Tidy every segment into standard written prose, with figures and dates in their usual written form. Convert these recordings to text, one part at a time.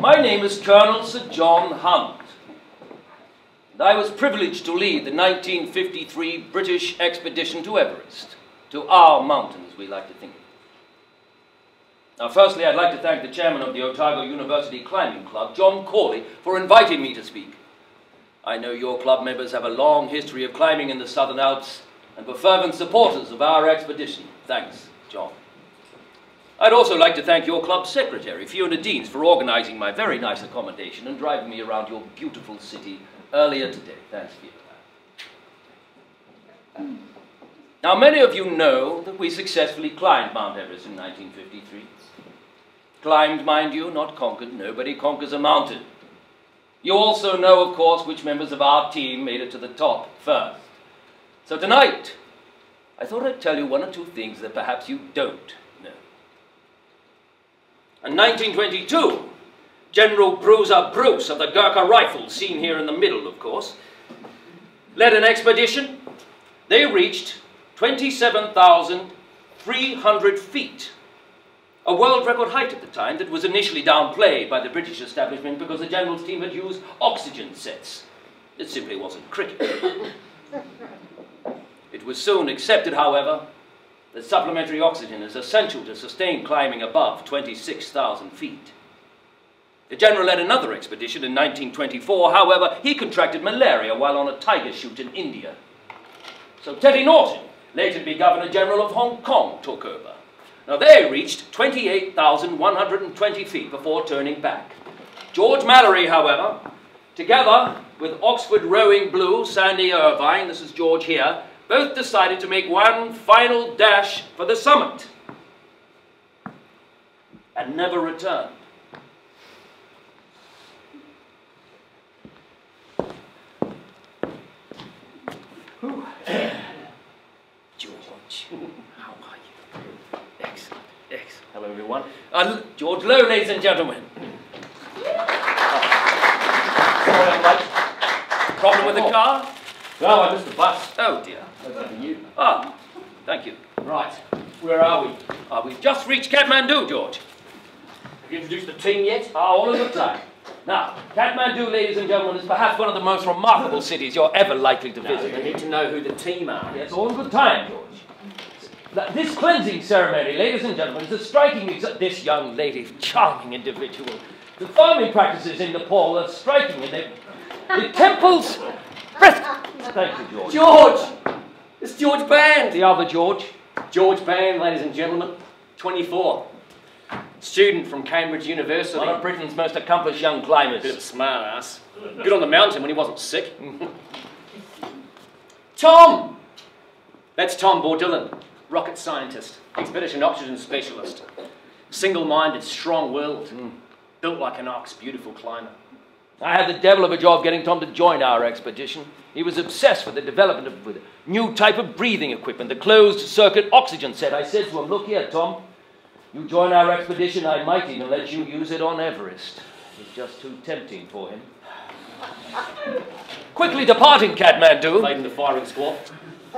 My name is Colonel Sir John Hunt, and I was privileged to lead the 1953 British expedition to Everest, to our mountain, as we like to think of it. Now, firstly, I'd like to thank the chairman of the Otago University Climbing Club, John Corley, for inviting me to speak. I know your club members have a long history of climbing in the Southern Alps and were fervent supporters of our expedition. Thanks, John. I'd also like to thank your club secretary, Fiona Deans, for organising my very nice accommodation and driving me around your beautiful city earlier today. Thanks, Fiona. Now, many of you know that we successfully climbed Mount Everest in 1953. Climbed, mind you, not conquered. Nobody conquers a mountain. You also know, of course, which members of our team made it to the top first. So tonight, I thought I'd tell you one or two things that perhaps you don't know. In 1922, General Bruiser Bruce of the Gurkha Rifles, seen here in the middle, of course, led an expedition. They reached 27,300 feet, a world record height at the time that was initially downplayed by the British establishment because the General's team had used oxygen sets. It simply wasn't cricket. It was soon accepted, however, that supplementary oxygen is essential to sustain climbing above 26,000 feet. The General led another expedition in 1924. However, he contracted malaria while on a tiger shoot in India. So Teddy Norton, later to be Governor-General of Hong Kong, took over. Now, they reached 28,120 feet before turning back. George Mallory, however, together with Oxford rowing blue Sandy Irvine, this is George here, both decided to make one final dash for the summit and never returned. George, how are you? Excellent, excellent. Hello, everyone. George Lowe, ladies and gentlemen. Sorry I'm late. Problem with the car? No, I missed the bus. Oh, dear. You. Ah, thank you. Right, where are we? We've just reached Kathmandu, George. Have you introduced the team yet? All of the time. Now, Kathmandu, ladies and gentlemen, is perhaps one of the most remarkable cities you're ever likely to visit. You need to know who the team are. Yes, all in good time, George. This cleansing ceremony, ladies and gentlemen, is a striking this young lady, charming individual. The farming practices in Nepal are striking, and the temples... Thank you, George. George! It's George Band! The other George. George Band, ladies and gentlemen, 24. Student from Cambridge University. One of Britain's most accomplished young climbers. Bit of a smart ass. Good on the mountain when he wasn't sick. Tom! That's Tom Bordillon, rocket scientist, expedition oxygen specialist. Single-minded, strong-willed, built like an ox, beautiful climber. I had the devil of a job getting Tom to join our expedition. He was obsessed with the development of a new type of breathing equipment, the closed-circuit oxygen set. I said to him, look here, Tom, you join our expedition, I might even let you use it on Everest. It was just too tempting for him. Quickly departing Kathmandu, Played in the firing squad.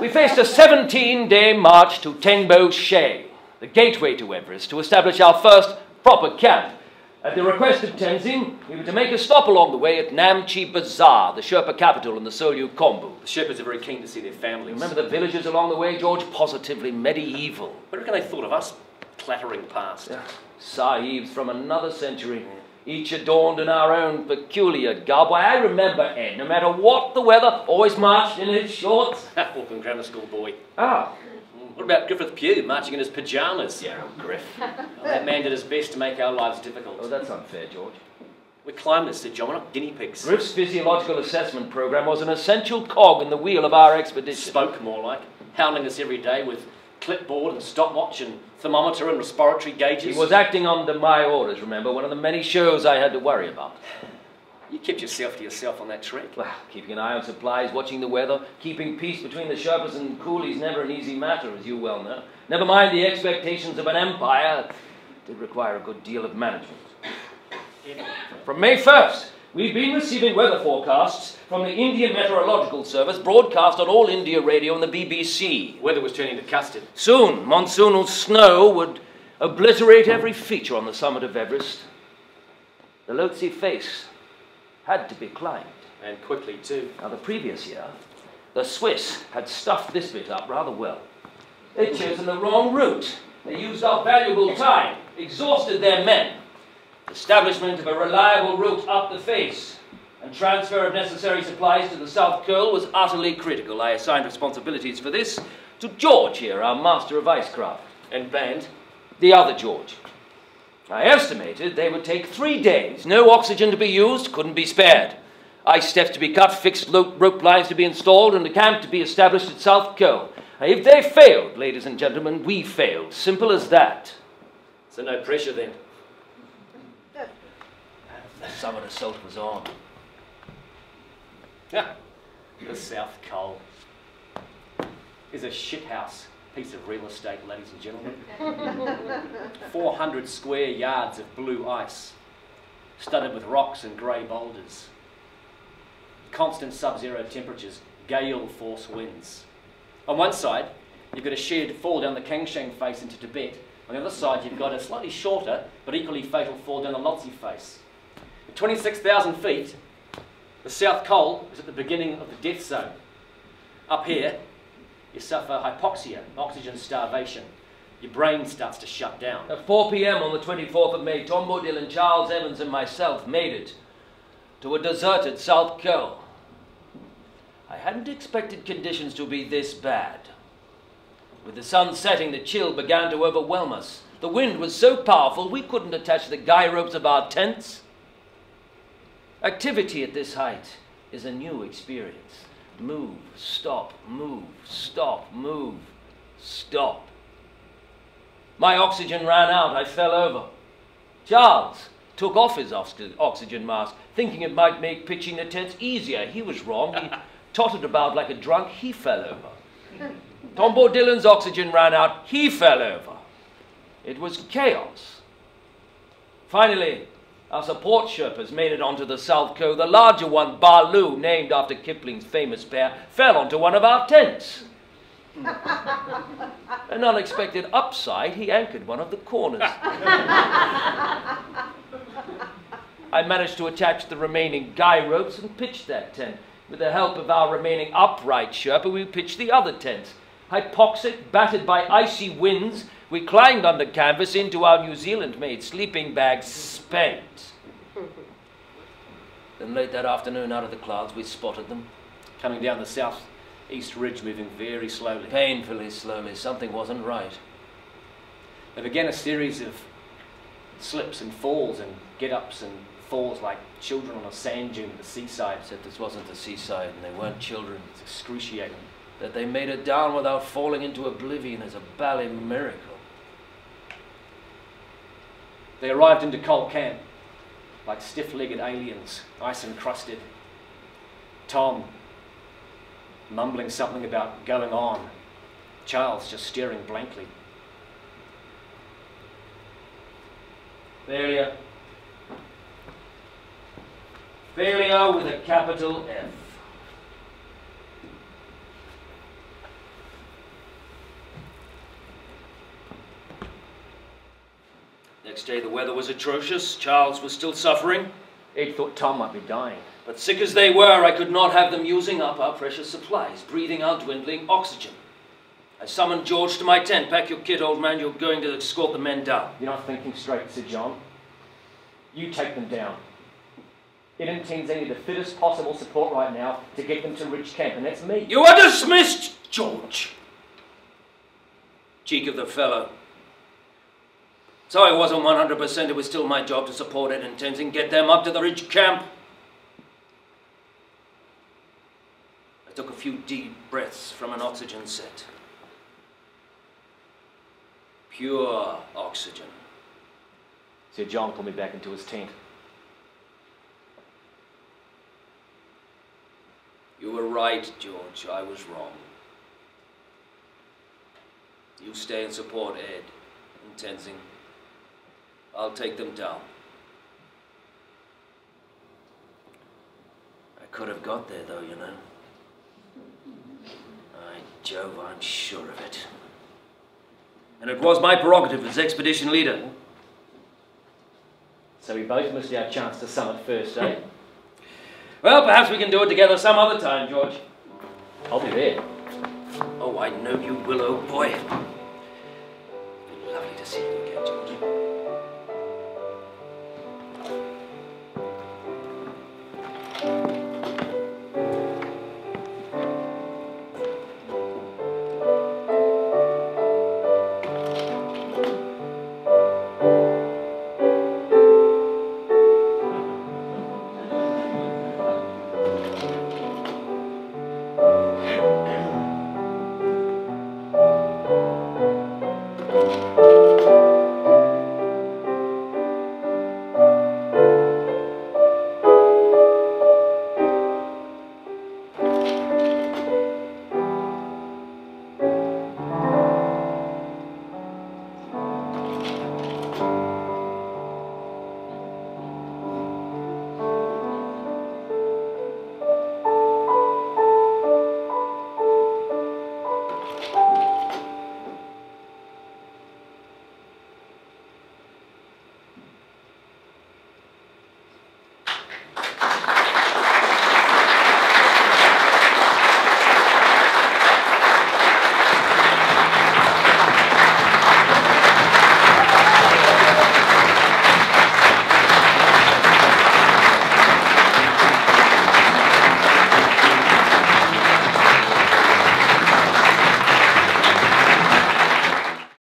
we faced a 17-day march to Tengbo She, the gateway to Everest, to establish our first proper camp. At the request of Tenzing, we were to make a stop along the way at Namche Bazaar, the Sherpa capital in the Solyu Kombu. The Sherpas are very keen to see their families. Remember the villages along the way, George? Positively medieval. What do you reckon they thought of us clattering past? Sahibs from another century, each adorned in our own peculiar garb. Why, I remember Ed, no matter what the weather, always marched in his shorts. Auckland grammar school boy. Ah. What about Griffith Pugh marching in his pyjamas? Yeah, Griff. Well, that man did his best to make our lives difficult. Oh, that's unfair, George. We're climbers, Sir John, we're not guinea pigs. Griff's physiological assessment program was an essential cog in the wheel of our expedition. Spoke more like, hounding us every day with clipboard and stopwatch and thermometer and respiratory gauges. He was acting under my orders, remember, one of the many shows I had to worry about. You kept yourself to yourself on that trek. Well, keeping an eye on supplies, watching the weather, keeping peace between the Sherpas and coolies, never an easy matter, as you well know. Never mind the expectations of an empire, it did require a good deal of management. From May 1st, we've been receiving weather forecasts from the Indian Meteorological Service, broadcast on All India Radio and the BBC. Weather was turning to custard. Soon, monsoonal snow would obliterate every feature on the summit of Everest. The Lhotse face had to be climbed. And quickly, too. Now, the previous year, the Swiss had stuffed this bit up rather well. They'd chosen the wrong route. They used up valuable time, exhausted their men. Establishment of a reliable route up the face and transfer of necessary supplies to the South Curl was utterly critical. I assigned responsibilities for this to George here, our master of icecraft. And band? The other George. I estimated they would take 3 days. No oxygen to be used, couldn't be spared. Ice steps to be cut, fixed rope lines to be installed, and a camp to be established at South Curl. If they failed, ladies and gentlemen, we failed. Simple as that. So no pressure then? The summer assault was on. The South Curl is a shithouse piece of real estate, ladies and gentlemen. 400 square yards of blue ice, studded with rocks and grey boulders. Constant sub-zero temperatures, gale force winds. On one side, you've got a sheared fall down the Kangshang face into Tibet. On the other side, you've got a slightly shorter, but equally fatal fall down the Lhotse face. At 26,000 feet, the South Curl is at the beginning of the death zone. Up here, you suffer hypoxia, oxygen starvation. Your brain starts to shut down. At 4 p.m. on the 24th of May, Tom Bodil, Charles Evans and myself made it to a deserted South Curl. I hadn't expected conditions to be this bad. With the sun setting, the chill began to overwhelm us. The wind was so powerful we couldn't attach the guy ropes of our tents. Activity at this height is a new experience. Move, stop, move, stop, move, stop. My oxygen ran out. I fell over. Charles took off his oxygen mask, thinking it might make pitching the tents easier. He was wrong. He tottered about like a drunk. He fell over. Tom Bodillan's oxygen ran out. He fell over. It was chaos. Finally, our support Sherpas made it onto the South Curl. The larger one, Balu, named after Kipling's famous pair, fell onto one of our tents. An unexpected upside, he anchored one of the corners. I managed to attach the remaining guy ropes and pitch that tent. With the help of our remaining upright Sherpa, we pitched the other tents. Hypoxic, battered by icy winds, we climbed under canvas into our New Zealand-made sleeping bags, spent. Then late that afternoon, out of the clouds, we spotted them. Coming down the south-east ridge, moving very slowly. Painfully slowly. Something wasn't right. They began a series of slips and falls and get-ups and falls like children on a sand dune at the seaside. Except this wasn't the seaside and they weren't children. It's excruciating. That they made it down without falling into oblivion is a bally miracle. They arrived into Col Camp like stiff-legged aliens, ice-encrusted. Tom mumbling something about going on. Charles just staring blankly. Failure. Failure with a capital F. Next day the weather was atrocious. Charles was still suffering. Ed thought Tom might be dying. But sick as they were, I could not have them using up our precious supplies, breathing our dwindling oxygen. I summoned George to my tent. Pack your kit, old man. You're going to escort the men down. You're not thinking straight, Sir John. You take them down. Ed intends they need the fittest possible support right now to get them to Ridge Camp, and that's me. You are dismissed, George. Cheek of the fellow. So I wasn't 100%, it was still my job to support Ed and Tenzing, get them up to the Ridge Camp. I took a few deep breaths from an oxygen set. Pure oxygen. Sir John pulled me back into his tent. You were right, George. I was wrong. You stay and support Ed and Tenzing. I'll take them down. I could have got there, though, you know. By Jove, I'm sure of it. And it was my prerogative as expedition leader. So we both missed our chance to summit first, eh? Well, perhaps we can do it together some other time, George. I'll be there. Oh, I know you will, old boy. Lovely to see you.